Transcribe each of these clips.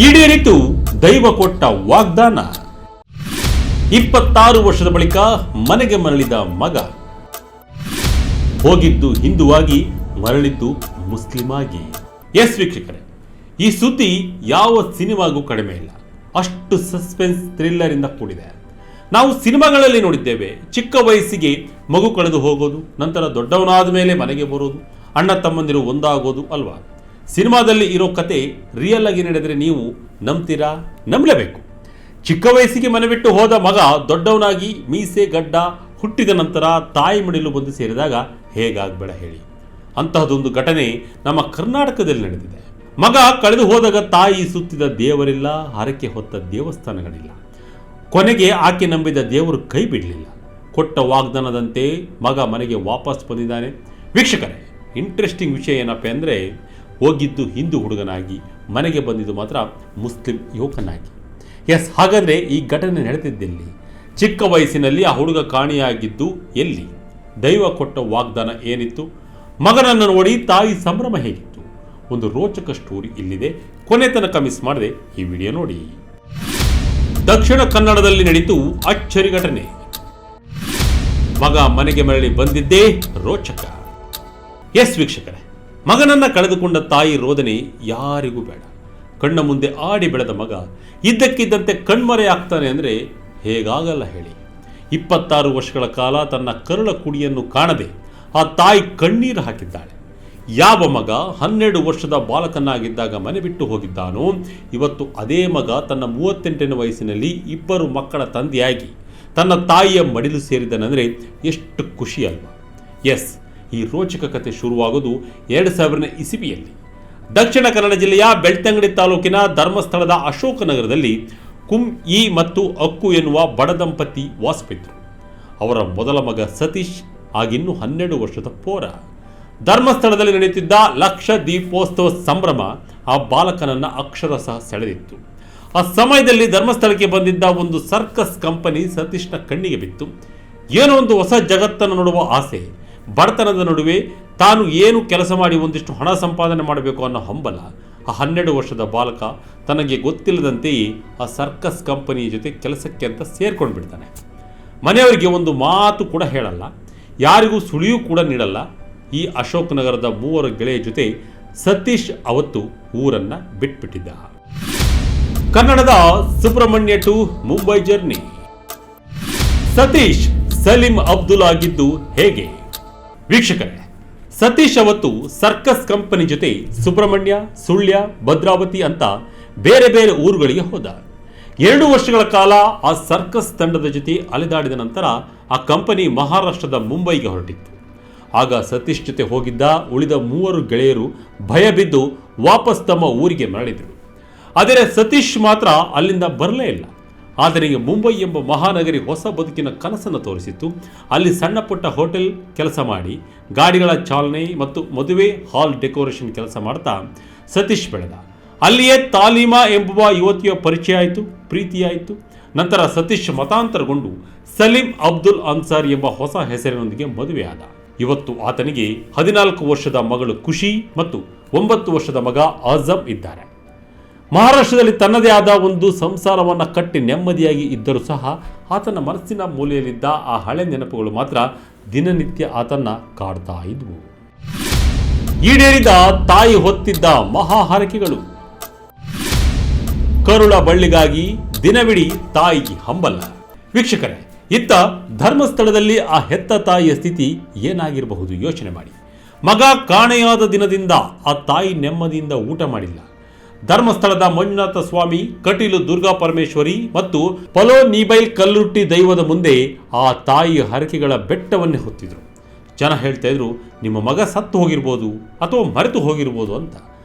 ಈಡೇರಿತು ದೈವ ಕೊಟ್ಟ ವಾಗ್ದಾನ. 26 ವರ್ಷದ ಬಳಿಕ ಮನೆಗೆ ಮರಳಿದ ಮಗ. ಹೋಗಿದ್ದು ಹಿಂದುವಾಗಿ, ಮರಳಿದ್ದು ಮುಸ್ಲಿಂ ಆಗಿ. ಎಸ್ ವೀಕ್ಷಕರೇ, ಈ ಸುದ್ದಿ ಯಾವ ಸಿನಿಮಾಗೂ ಕಡಿಮೆ ಇಲ್ಲ. ಅಷ್ಟು ಸಸ್ಪೆನ್ಸ್ ಥ್ರಿಲ್ಲರ್ ಇಂದ ಕೂಡಿದೆ. ನಾವು ಸಿನಿಮಾಗಳಲ್ಲಿ ನೋಡಿದ್ದೇವೆ, ಚಿಕ್ಕ ವಯಸ್ಸಿಗೆ ಮಗು ಕಳೆದು ಹೋಗೋದು, ನಂತರ ದೊಡ್ಡವನಾದ ಮೇಲೆ ಮನೆಗೆ ಬರೋದು, ಅಣ್ಣ ತಮ್ಮಂದಿರು ಒಂದಾಗೋದು ಅಲ್ವಾ. ಸಿನಿಮಾದಲ್ಲಿ ಇರೋ ಕತೆ ರಿಯಲ್ ಆಗಿ ನಡೆದರೆ ನೀವು ನಂಬ್ತೀರಾ? ನಂಬಲೇಬೇಕು. ಚಿಕ್ಕ ವಯಸ್ಸಿಗೆ ಮನೆ ಬಿಟ್ಟು ಹೋದ ಮಗ ದೊಡ್ಡವನಾಗಿ ಮೀಸೆ ಗಡ್ಡ ಹುಟ್ಟಿದ ನಂತರ ತಾಯಿ ಮಡಿಲು ಬಂದು ಸೇರಿದಾಗ ಹೇಗಾಗಬೇಡ ಹೇಳಿ. ಅಂತಹದೊಂದು ಘಟನೆ ನಮ್ಮ ಕರ್ನಾಟಕದಲ್ಲಿ ನಡೆದಿದೆ. ಮಗ ಕಳೆದು ಹೋದಾಗ ತಾಯಿ ಸುತ್ತಿದ ದೇವರಿಲ್ಲ, ಹರಕೆ ಹೊತ್ತ ದೇವಸ್ಥಾನಗಳಿಲ್ಲ. ಕೊನೆಗೆ ಆಕೆ ನಂಬಿದ ದೇವರು ಕೈ ಬಿಡಲಿಲ್ಲ. ಕೊಟ್ಟ ವಾಗ್ದಾನದಂತೆ ಮಗ ಮನೆಗೆ ವಾಪಸ್ ಬಂದಿದ್ದಾನೆ. ವೀಕ್ಷಕರೇ, ಇಂಟ್ರೆಸ್ಟಿಂಗ್ ವಿಷಯ ಏನಪ್ಪ ಅಂದರೆ, ಹೋಗಿದ್ದು ಹಿಂದೂ ಹುಡುಗನಾಗಿ, ಮನೆಗೆ ಬಂದಿದ್ದು ಮಾತ್ರ ಮುಸ್ಲಿಂ ಯುವಕನಾಗಿ. ಎಸ್, ಹಾಗಾದರೆ ಈ ಘಟನೆ ನಡೆದಿದ್ದೆಲ್ಲಿ? ಚಿಕ್ಕ ವಯಸ್ಸಿನಲ್ಲಿ ಆ ಹುಡುಗ ಕಾಣೆಯಾಗಿದ್ದು ಎಲ್ಲಿ? ದೈವ ಕೊಟ್ಟ ವಾಗ್ದಾನ ಏನಿತ್ತು? ಮಗನನ್ನು ನೋಡಿ ತಾಯಿ ಸಂಭ್ರಮ ಹೇಗಿತ್ತು? ಒಂದು ರೋಚಕ ಸ್ಟೋರಿ ಇಲ್ಲಿದೆ. ಕೊನೆ ತನಕ ಮಿಸ್ ಮಾಡದೆ ಈ ವಿಡಿಯೋ ನೋಡಿ. ದಕ್ಷಿಣ ಕನ್ನಡದಲ್ಲಿ ನಡೆಯಿತು ಅಚ್ಚರಿ ಘಟನೆ. ಮಗ ಮನೆಗೆ ಮರಳಿ ಬಂದಿದ್ದೇ ರೋಚಕ. ಎಸ್ ವೀಕ್ಷಕರೇ, ಮಗನನ್ನ ಕಳೆದುಕೊಂಡ ತಾಯಿ ರೋದನೆ ಯಾರಿಗೂ ಬೇಡ. ಕಣ್ಣ ಮುಂದೆ ಆಡಿ ಬೆಳೆದ ಮಗ ಇದ್ದಕ್ಕಿದ್ದಂತೆ ಕಣ್ಮರೆಯಾಗ್ತಾನೆ ಅಂದರೆ ಹೇಗಾಗಲ್ಲ ಹೇಳಿ. 26 ವರ್ಷಗಳ ಕಾಲ ತನ್ನ ಕರುಳ ಕುಡಿಯನ್ನು ಕಾಣದೆ ಆ ತಾಯಿ ಕಣ್ಣೀರು ಹಾಕಿದ್ದಾಳೆ. ಯಾವ ಮಗ 12 ವರ್ಷದ ಬಾಲಕನಾಗಿದ್ದಾಗ ಮನೆ ಬಿಟ್ಟು ಹೋಗಿದ್ದಾನೋ, ಇವತ್ತು ಅದೇ ಮಗ ತನ್ನ 38ನೇ ವಯಸ್ಸಿನಲ್ಲಿ 2 ಮಕ್ಕಳ ತಂದೆಯಾಗಿ ತನ್ನ ತಾಯಿಯ ಮಡಿಲು ಸೇರಿದನೆಂದರೆ ಎಷ್ಟು ಖುಷಿ ಅಲ್ವಾ. ಎಸ್, ಈ ರೋಚಕ ಕಥೆ ಶುರುವಾಗೋದು 2000ನೇ ಇಸವಿಯಲ್ಲಿ. ದಕ್ಷಿಣ ಕನ್ನಡ ಜಿಲ್ಲೆಯ ಬೆಳ್ತಂಗಡಿ ತಾಲೂಕಿನ ಧರ್ಮಸ್ಥಳದ ಅಶೋಕನಗರದಲ್ಲಿ ಕುಂ-ಇ ಮತ್ತು ಅಕ್ಕು ಎನ್ನುವ ಬಡ ದಂಪತಿ ವಾಸವಿದ್ದರು. ಅವರ ಮೊದಲ ಮಗ ಸತೀಶ್ ಆಗಿನ್ನೂ 12 ವರ್ಷದ ಪೋರ. ಧರ್ಮಸ್ಥಳದಲ್ಲಿ ನಡೆಯುತ್ತಿದ್ದ ಲಕ್ಷ ದೀಪೋತ್ಸವ ಸಂಭ್ರಮ ಆ ಬಾಲಕನನ್ನ ಅಕ್ಷರಶಃ ಸೆಳೆದಿತ್ತು. ಆ ಸಮಯದಲ್ಲಿ ಧರ್ಮಸ್ಥಳಕ್ಕೆ ಬಂದಿದ್ದ ಒಂದು ಸರ್ಕಸ್ ಕಂಪನಿ ಸತೀಶ್ನ ಕಣ್ಣಿಗೆ ಬಿತ್ತು. ಏನೋ ಒಂದು ಹೊಸ ಜಗತ್ತನ್ನು ನೋಡುವ ಆಸೆ, ಬಡತನದ ನಡುವೆ ತಾನು ಏನು ಕೆಲಸ ಮಾಡಿ ಒಂದಿಷ್ಟು ಹಣ ಸಂಪಾದನೆ ಮಾಡಬೇಕು ಅನ್ನೋ ಹಂಬಲ. ಆ 12 ವರ್ಷದ ಬಾಲಕ ತನಗೆ ಗೊತ್ತಿಲ್ಲದಂತೆಯೇ ಆ ಸರ್ಕಸ್ ಕಂಪನಿಯ ಜೊತೆ ಕೆಲಸಕ್ಕೆ ಅಂತ ಸೇರ್ಕೊಂಡು ಬಿಡ್ತಾನೆ. ಮನೆಯವರಿಗೆ ಒಂದು ಮಾತು ಕೂಡ ಹೇಳಲ್ಲ, ಯಾರಿಗೂ ಸುಳಿಯೂ ಕೂಡ ನೀಡಲ್ಲ. ಈ ಅಶೋಕ್ ನಗರದ 3 ಗೆಳೆಯ ಜೊತೆ ಸತೀಶ್ ಅವತ್ತು ಊರನ್ನ ಬಿಟ್ಬಿಟ್ಟಿದ್ದ. ಕನ್ನಡದ ಸುಬ್ರಹ್ಮಣ್ಯ ಟು ಮುಂಬೈ ಜರ್ನಿ. ಸತೀಶ್ ಸಲೀಂ ಅಬ್ದುಲ್ ಆಗಿದ್ದು ಹೇಗೆ? ವೀಕ್ಷಕರೇ, ಸತೀಶ್ ಅವತ್ತು ಸರ್ಕಸ್ ಕಂಪನಿ ಜೊತೆ ಸುಬ್ರಹ್ಮಣ್ಯ, ಸುಳ್ಯ, ಭದ್ರಾವತಿ ಅಂತ ಬೇರೆ ಬೇರೆ ಊರುಗಳಿಗೆ ಹೋದ. 2 ವರ್ಷಗಳ ಕಾಲ ಆ ಸರ್ಕಸ್ ತಂಡದ ಜೊತೆ ಅಲೆದಾಡಿದ ನಂತರ ಆ ಕಂಪನಿ ಮಹಾರಾಷ್ಟ್ರದ ಮುಂಬೈಗೆ ಹೊರಟಿತ್ತು. ಆಗ ಸತೀಶ್ ಜೊತೆ ಹೋಗಿದ್ದ ಉಳಿದ 3 ಗೆಳೆಯರು ಭಯ ಬಿದ್ದು ವಾಪಸ್ ತಮ್ಮ ಊರಿಗೆ ಮರಳಿದರು. ಆದರೆ ಸತೀಶ್ ಮಾತ್ರ ಅಲ್ಲಿಂದ ಬರಲೇ ಇಲ್ಲ. ಆದರೆ ಮುಂಬೈ ಎಂಬ ಮಹಾನಗರಿ ಹೊಸ ಬದುಕಿನ ಕನಸನ್ನು ತೋರಿಸಿತ್ತು. ಅಲ್ಲಿ ಸಣ್ಣ ಪುಟ್ಟ ಹೋಟೆಲ್ ಕೆಲಸ ಮಾಡಿ, ಗಾಡಿಗಳ ಚಾಲನೆ ಮತ್ತು ಮದುವೆ ಹಾಲ್ ಡೆಕೋರೇಷನ್ ಕೆಲಸ ಮಾಡ್ತಾ ಸತೀಶ್ ಬೆಳೆದ. ಅಲ್ಲಿಯೇ ತಾಲೀಮಾ ಎಂಬುವ ಯುವತಿಯ ಪರಿಚಯ ಆಯಿತು, ಪ್ರೀತಿಯಾಯಿತು. ನಂತರ ಸತೀಶ್ ಮತಾಂತರಗೊಂಡು ಸಲೀಂ ಅಬ್ದುಲ್ ಅನ್ಸಾರಿ ಎಂಬ ಹೊಸ ಹೆಸರಿನೊಂದಿಗೆ ಮದುವೆಯಾದ. ಇವತ್ತು ಆತನಿಗೆ 14 ವರ್ಷದ ಮಗಳು ಖುಷಿ ಮತ್ತು 9 ವರ್ಷದ ಮಗ ಆಜಮ್ ಇದ್ದಾರೆ. ಮಹಾರಾಷ್ಟ್ರದಲ್ಲಿ ತನ್ನದೇ ಆದ ಒಂದು ಸಂಸಾರವನ್ನು ಕಟ್ಟಿ ನೆಮ್ಮದಿಯಾಗಿ ಇದ್ದರೂ ಸಹ ಆತನ ಮನಸ್ಸಿನ ಮೂಲೆಯಲ್ಲಿದ್ದ ಆ ಹಳೆ ನೆನಪುಗಳು ಮಾತ್ರ ದಿನನಿತ್ಯ ಆತನ್ನ ಕಾಡ್ತಾ ಇದ್ವು. ಈಡೇರಿದ ತಾಯಿ ಹೊತ್ತಿದ್ದ ಮಹಾ ಹರಕೆಗಳು. ಕರುಳ ಬಳ್ಳಿಗಾಗಿ ದಿನವಿಡೀ ತಾಯಿಗೆ ಹಂಬಲ. ವೀಕ್ಷಕರೇ, ಇತ್ತ ಧರ್ಮಸ್ಥಳದಲ್ಲಿ ಆ ಹೆತ್ತ ತಾಯಿಯ ಸ್ಥಿತಿ ಏನಾಗಿರಬಹುದು ಯೋಚನೆ ಮಾಡಿ. ಮಗ ಕಾಣೆಯಾದ ದಿನದಿಂದ ಆ ತಾಯಿ ನೆಮ್ಮದಿಯಿಂದ ಊಟ ಮಾಡಿಲ್ಲ. ಧರ್ಮಸ್ಥಳದ ಮಂಜುನಾಥ ಸ್ವಾಮಿ, ಕಟೀಲು ದುರ್ಗಾ ಪರಮೇಶ್ವರಿ ಮತ್ತು ಪಲೋ ನೀಬೈಲ್ ಕಲ್ಲುಟ್ಟಿ ದೈವದ ಮುಂದೆ ಆ ತಾಯಿಯ ಹರಕೆಗಳ ಬೆಟ್ಟವನ್ನೇ ಹೊತ್ತಿದ್ರು. ಜನ ಹೇಳ್ತಾ ಇದ್ರು, ನಿಮ್ಮ ಮಗ ಸತ್ತು ಹೋಗಿರ್ಬೋದು ಅಥವಾ ಮರೆತು ಹೋಗಿರ್ಬೋದು ಅಂತ.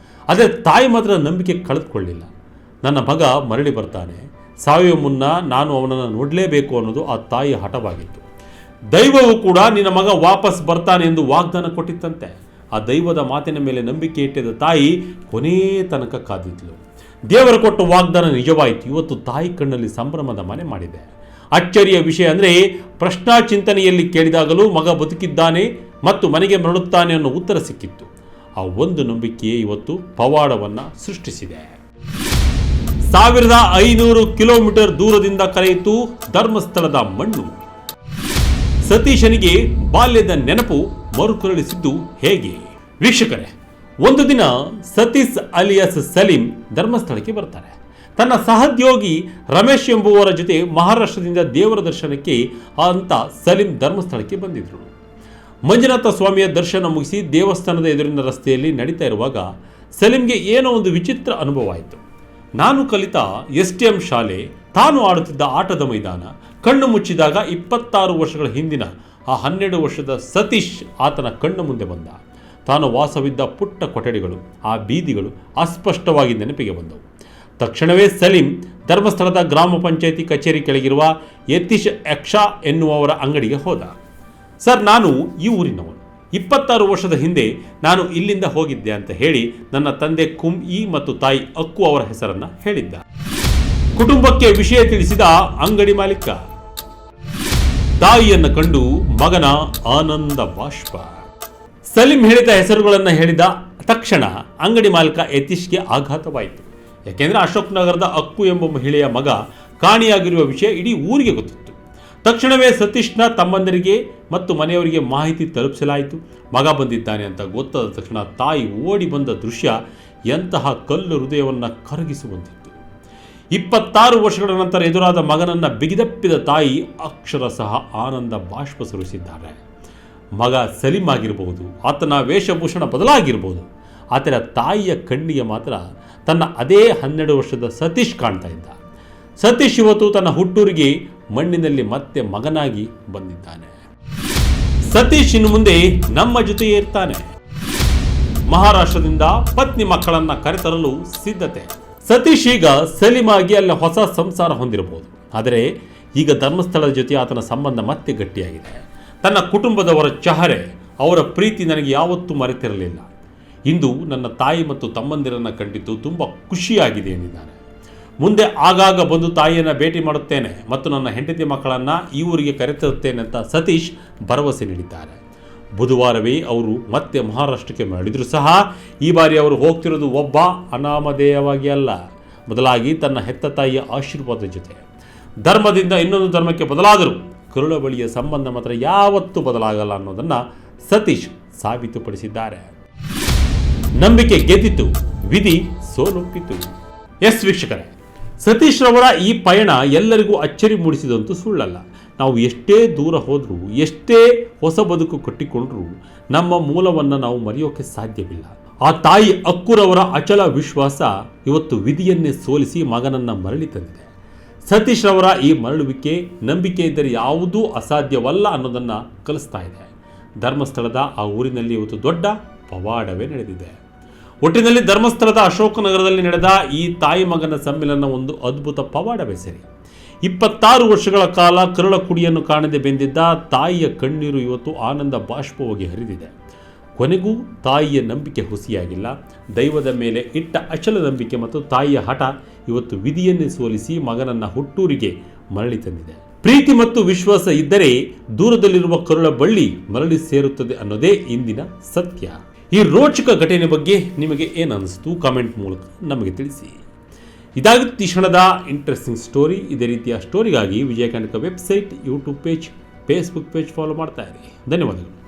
ಆದರೆ ತಾಯಿ ಮಾತ್ರ ನಂಬಿಕೆ ಕಳೆದುಕೊಳ್ಳಿಲ್ಲ. ನನ್ನ ಮಗ ಮರಳಿ ಬರ್ತಾನೆ, ಸಾಯುವ ಮುನ್ನ ನಾನು ಅವನನ್ನು ನೋಡಲೇಬೇಕು ಅನ್ನೋದು ಆ ತಾಯಿಯ ಹಠವಾಗಿತ್ತು. ದೈವವು ಕೂಡ ನಿನ್ನ ಮಗ ವಾಪಸ್ ಬರ್ತಾನೆ ಎಂದು ವಾಗ್ದಾನ ಕೊಟ್ಟಿತ್ತಂತೆ. ಆ ದೈವದ ಮಾತಿನ ಮೇಲೆ ನಂಬಿಕೆ ಇಟ್ಟಿದ್ದ ತಾಯಿ ಕೊನೇ ತನಕ ಕಾದಿದ್ಲು. ದೇವರು ಕೊಟ್ಟ ವಾಗ್ದಾನ ನಿಜವಾಯಿತು. ಇವತ್ತು ತಾಯಿ ಕಣ್ಣಲ್ಲಿ ಸಂಭ್ರಮದ ಮನೆ ಮಾಡಿದೆ. ಅಚ್ಚರಿಯ ವಿಷಯ ಅಂದರೆ, ಪ್ರಶ್ನಾ ಚಿಂತನೆಯಲ್ಲಿ ಕೇಳಿದಾಗಲೂ ಮಗ ಬದುಕಿದ್ದಾನೆ ಮತ್ತು ಮನೆಗೆ ಮರಳುತ್ತಾನೆ ಅನ್ನೋ ಉತ್ತರ ಸಿಕ್ಕಿತ್ತು. ಆ ಒಂದು ನಂಬಿಕೆಯೇ ಇವತ್ತು ಪವಾಡವನ್ನು ಸೃಷ್ಟಿಸಿದೆ. 1500 ಕಿಲೋಮೀಟರ್ ದೂರದಿಂದ ಕರೆಯಿತು ಧರ್ಮಸ್ಥಳದ ಮಣ್ಣು. ಸತೀಶನಿಗೆ ಬಾಲ್ಯದ ನೆನಪು ಮರುಕರುಳಿಸಿದ್ದು ಹೇಗೆ? ವೀಕ್ಷಕರೇ, ಒಂದು ದಿನ ಸತೀಶ್ ಅಲಿಯಾಸ್ ಸಲೀಂ ಧರ್ಮಸ್ಥಳಕ್ಕೆ ಬರ್ತಾರೆ. ತನ್ನ ಸಹೋದ್ಯೋಗಿ ರಮೇಶ್ ಎಂಬುವರ ಜೊತೆ ಮಹಾರಾಷ್ಟ್ರದಿಂದ ದೇವರ ದರ್ಶನಕ್ಕೆ ಅಂತ ಸಲೀಂ ಧರ್ಮಸ್ಥಳಕ್ಕೆ ಬಂದಿದ್ರು. ಮಂಜುನಾಥ ಸ್ವಾಮಿಯ ದರ್ಶನ ಮುಗಿಸಿ ದೇವಸ್ಥಾನದ ಎದುರಿನ ರಸ್ತೆಯಲ್ಲಿ ನಡೀತಾ ಇರುವಾಗ ಸಲೀಂಗೆ ಏನೋ ಒಂದು ವಿಚಿತ್ರ ಅನುಭವ ಆಯಿತು. ನಾನು ಕಲಿತ STM ಶಾಲೆ, ತಾನು ಆಡುತ್ತಿದ್ದ ಆಟದ ಮೈದಾನ, ಕಣ್ಣು ಮುಚ್ಚಿದಾಗ 26 ವರ್ಷಗಳ ಹಿಂದಿನ ಆ 12 ವರ್ಷದ ಸತೀಶ್ ಆತನ ಕಣ್ಣು ಮುಂದೆ ಬಂದ. ತಾನು ವಾಸವಿದ್ದ ಪುಟ್ಟ ಕೊಠಡಿಗಳು, ಆ ಬೀದಿಗಳು ಅಸ್ಪಷ್ಟವಾಗಿ ನೆನಪಿಗೆ ಬಂದವು. ತಕ್ಷಣವೇ ಸಲೀಂ ಧರ್ಮಸ್ಥಳದ ಗ್ರಾಮ ಪಂಚಾಯಿತಿ ಕಚೇರಿ ಕೆಳಗಿರುವ ಯತೀಶ್ ಯಕ್ಷಾ ಎನ್ನುವವರ ಅಂಗಡಿಗೆ ಹೋದ. ಸರ್, ನಾನು ಈ ಊರಿನವನು. 26 ವರ್ಷದ ಹಿಂದೆ ನಾನು ಇಲ್ಲಿಂದ ಹೋಗಿದ್ದೆ ಅಂತ ಹೇಳಿ ನನ್ನ ತಂದೆ ಕುಂಇ ಮತ್ತು ತಾಯಿ ಅಕ್ಕು ಅವರ ಹೆಸರನ್ನ ಹೇಳಿದ್ದ. ಕುಟುಂಬಕ್ಕೆ ವಿಷಯ ತಿಳಿಸಿದ ಅಂಗಡಿ ಮಾಲೀಕ. ತಾಯಿಯನ್ನು ಕಂಡು ಮಗನ ಆನಂದ ಬಾಷ್ಪ. ಸಲೀಂ ಹೇಳಿದ ಹೆಸರುಗಳನ್ನು ಹೇಳಿದ ತಕ್ಷಣ ಅಂಗಡಿ ಮಾಲೀಕ ಯತೀಶ್ಗೆ ಆಘಾತವಾಯಿತು. ಯಾಕೆಂದರೆ ಅಶೋಕ್ ನಗರದ ಅಕ್ಕು ಎಂಬ ಮಹಿಳೆಯ ಮಗ ಕಾಣಿಯಾಗಿರುವ ವಿಷಯ ಇಡೀ ಊರಿಗೆ ಗೊತ್ತಿತ್ತು. ತಕ್ಷಣವೇ ಸತೀಶ್ನ ತಮ್ಮಂದರಿಗೆ ಮತ್ತು ಮನೆಯವರಿಗೆ ಮಾಹಿತಿ ತಲುಪಿಸಲಾಯಿತು. ಮಗ ಬಂದಿದ್ದಾನೆ ಅಂತ ಗೊತ್ತಾದ ತಕ್ಷಣ ತಾಯಿ ಓಡಿ ಬಂದ ದೃಶ್ಯ ಎಂತಹ ಕಲ್ಲು ಹೃದಯವನ್ನು ಕರಗಿಸುವಂತಿತ್ತು. 26 ವರ್ಷಗಳ ನಂತರ ಎದುರಾದ ಮಗನನ್ನು ಬಿಗಿದಪ್ಪಿದ ತಾಯಿ ಅಕ್ಷರಶಃ ಆನಂದ ಬಾಷ್ಪ ಸುರಿಸಿದ್ದಾರೆ. ಮಗ ಸಲೀಂ ಆಗಿರಬಹುದು, ಆತನ ವೇಷಭೂಷಣ ಬದಲಾಗಿರ್ಬೋದು, ಆದರೆ ತಾಯಿಯ ಕಣ್ಣಿಗೆ ಮಾತ್ರ ತನ್ನ ಅದೇ 12 ವರ್ಷದ ಸತೀಶ್ ಕಾಣ್ತಾ ಇದ್ದ. ಸತೀಶ್ ಇವತ್ತು ತನ್ನ ಹುಟ್ಟೂರಿಗೆ ಮಣ್ಣಿನಲ್ಲಿ ಮತ್ತೆ ಮಗನಾಗಿ ಬಂದಿದ್ದಾನೆ. ಸತೀಶ್ ಇನ್ನು ಮುಂದೆ ನಮ್ಮ ಜೊತೆಯೇ ಇರ್ತಾನೆ. ಮಹಾರಾಷ್ಟ್ರದಿಂದ ಪತ್ನಿ ಮಕ್ಕಳನ್ನ ಕರೆತರಲು ಸಿದ್ಧತೆ. ಸತೀಶ್ ಈಗ ಸಲೀಂ ಆಗಿ ಅಲ್ಲಿ ಹೊಸ ಸಂಸಾರ ಹೊಂದಿರಬಹುದು, ಆದರೆ ಈಗ ಧರ್ಮಸ್ಥಳದ ಜೊತೆ ಆತನ ಸಂಬಂಧ ಮತ್ತೆ ಗಟ್ಟಿಯಾಗಿದೆ. ತನ್ನ ಕುಟುಂಬದವರ ಚಹರೆ, ಅವರ ಪ್ರೀತಿ ನನಗೆ ಯಾವತ್ತೂ ಮರೆತಿರಲಿಲ್ಲ. ಇಂದು ನನ್ನ ತಾಯಿ ಮತ್ತು ತಮ್ಮಂದಿರನ್ನು ಕಂಡಿದ್ದು ತುಂಬ ಖುಷಿಯಾಗಿದೆ ಎಂದಿದ್ದಾನೆ. ಮುಂದೆ ಆಗಾಗ ಬಂದು ತಾಯಿಯನ್ನು ಭೇಟಿ ಮಾಡುತ್ತೇನೆ ಮತ್ತು ನನ್ನ ಹೆಂಡತಿ ಮಕ್ಕಳನ್ನು ಈ ಊರಿಗೆ ಕರೆತರುತ್ತೇನೆ ಅಂತ ಸತೀಶ್ ಭರವಸೆ ನೀಡಿದ್ದಾರೆ. ಬುಧವಾರವೇ ಅವರು ಮತ್ತೆ ಮಹಾರಾಷ್ಟ್ರಕ್ಕೆ ಮರಳಿದರೂ ಸಹ ಈ ಬಾರಿ ಅವರು ಹೋಗ್ತಿರೋದು ಒಬ್ಬ ಅನಾಮಧೇಯವಾಗಿ ಅಲ್ಲ, ಬದಲಾಗಿ ತನ್ನ ಹೆತ್ತ ತಾಯಿಯ ಆಶೀರ್ವಾದದ ಜೊತೆ. ಧರ್ಮದಿಂದ ಇನ್ನೊಂದು ಧರ್ಮಕ್ಕೆ ಬದಲಾದರೂ ಕರುಳ ಬಳಿಯ ಸಂಬಂಧ ಮಾತ್ರ ಯಾವತ್ತೂ ಬದಲಾಗಲ್ಲ ಅನ್ನೋದನ್ನು ಸತೀಶ್ ಸಾಬೀತುಪಡಿಸಿದ್ದಾರೆ. ನಂಬಿಕೆ ಗೆದ್ದಿತು, ವಿಧಿ ಸೋಲೊಪ್ಪಿತು. ಎಸ್ ವೀಕ್ಷಕರೇ, ಸತೀಶ್ ರವರ ಈ ಪಯಣ ಎಲ್ಲರಿಗೂ ಅಚ್ಚರಿ ಮೂಡಿಸಿದಂತೂ ಸುಳ್ಳಲ್ಲ. ನಾವು ಎಷ್ಟೇ ದೂರ ಹೋದರೂ, ಎಷ್ಟೇ ಹೊಸ ಬದುಕು ಕಟ್ಟಿಕೊಂಡ್ರೂ ನಮ್ಮ ಮೂಲವನ್ನು ನಾವು ಮರೆಯೋಕೆ ಸಾಧ್ಯವಿಲ್ಲ. ಆ ತಾಯಿ ಅಕ್ಕುರವರ ಅಚಲ ವಿಶ್ವಾಸ ಇವತ್ತು ವಿಧಿಯನ್ನೇ ಸೋಲಿಸಿ ಮಗನನ್ನು ಮರಳಿ ತಂದಿದೆ. ಸತೀಶ್ ರವರ ಈ ಮರಳುವಿಕೆ ನಂಬಿಕೆ ಇದ್ದರೆ ಯಾವುದೂ ಅಸಾಧ್ಯವಲ್ಲ ಅನ್ನೋದನ್ನು ಕಲಿಸ್ತಾ ಇದೆ. ಧರ್ಮಸ್ಥಳದ ಆ ಊರಿನಲ್ಲಿ ಇವತ್ತು ದೊಡ್ಡ ಪವಾಡವೇ ನಡೆದಿದೆ. ಒಟ್ಟಿನಲ್ಲಿ ಧರ್ಮಸ್ಥಳದ ಅಶೋಕ ನಗರದಲ್ಲಿ ನಡೆದ ಈ ತಾಯಿ ಮಗನ ಸಮ್ಮಿಲನ ಒಂದು ಅದ್ಭುತ ಪವಾಡವೇ ಸರಿ. 26 ವರ್ಷಗಳ ಕಾಲ ಕರುಳ ಕುಡಿಯನ್ನು ಕಾಣದೆ ಬೆಂದಿದ್ದ ತಾಯಿಯ ಕಣ್ಣೀರು ಇವತ್ತು ಆನಂದ ಬಾಷ್ಪವಾಗಿ ಹರಿದಿದೆ. ಕೊನೆಗೂ ತಾಯಿಯ ನಂಬಿಕೆ ಹುಸಿಯಾಗಿಲ್ಲ. ದೈವದ ಮೇಲೆ ಇಟ್ಟ ಅಚಲ ನಂಬಿಕೆ ಮತ್ತು ತಾಯಿಯ ಹಠ ಇವತ್ತು ವಿಧಿಯನ್ನೇ ಸೋಲಿಸಿ ಮಗನನ್ನ ಹುಟ್ಟೂರಿಗೆ ಮರಳಿ ತಂದಿದೆ. ಪ್ರೀತಿ ಮತ್ತು ವಿಶ್ವಾಸ ಇದ್ದರೆ ದೂರದಲ್ಲಿರುವ ಕರುಳ ಬಳ್ಳಿ ಮರಳಿ ಸೇರುತ್ತದೆ ಅನ್ನೋದೇ ಇಂದಿನ ಸತ್ಯ. ಈ ರೋಚಕ ಘಟನೆ ಬಗ್ಗೆ ನಿಮಗೆ ಏನನ್ನಿಸ್ತು? ಕಾಮೆಂಟ್ ಮೂಲಕ ನಮಗೆ ತಿಳಿಸಿ. ಇದಾಗಿತ್ತು ಈ ಕ್ಷಣದ ಇಂಟ್ರೆಸ್ಟಿಂಗ್ ಸ್ಟೋರಿ. ಇದೇ ರೀತಿಯ ಸ್ಟೋರಿಗಾಗಿ Vijaya Karnataka website, YouTube page, Facebook page follow ಮಾಡ್ತಾ ಇರಿ. ಧನ್ಯವಾದಗಳು.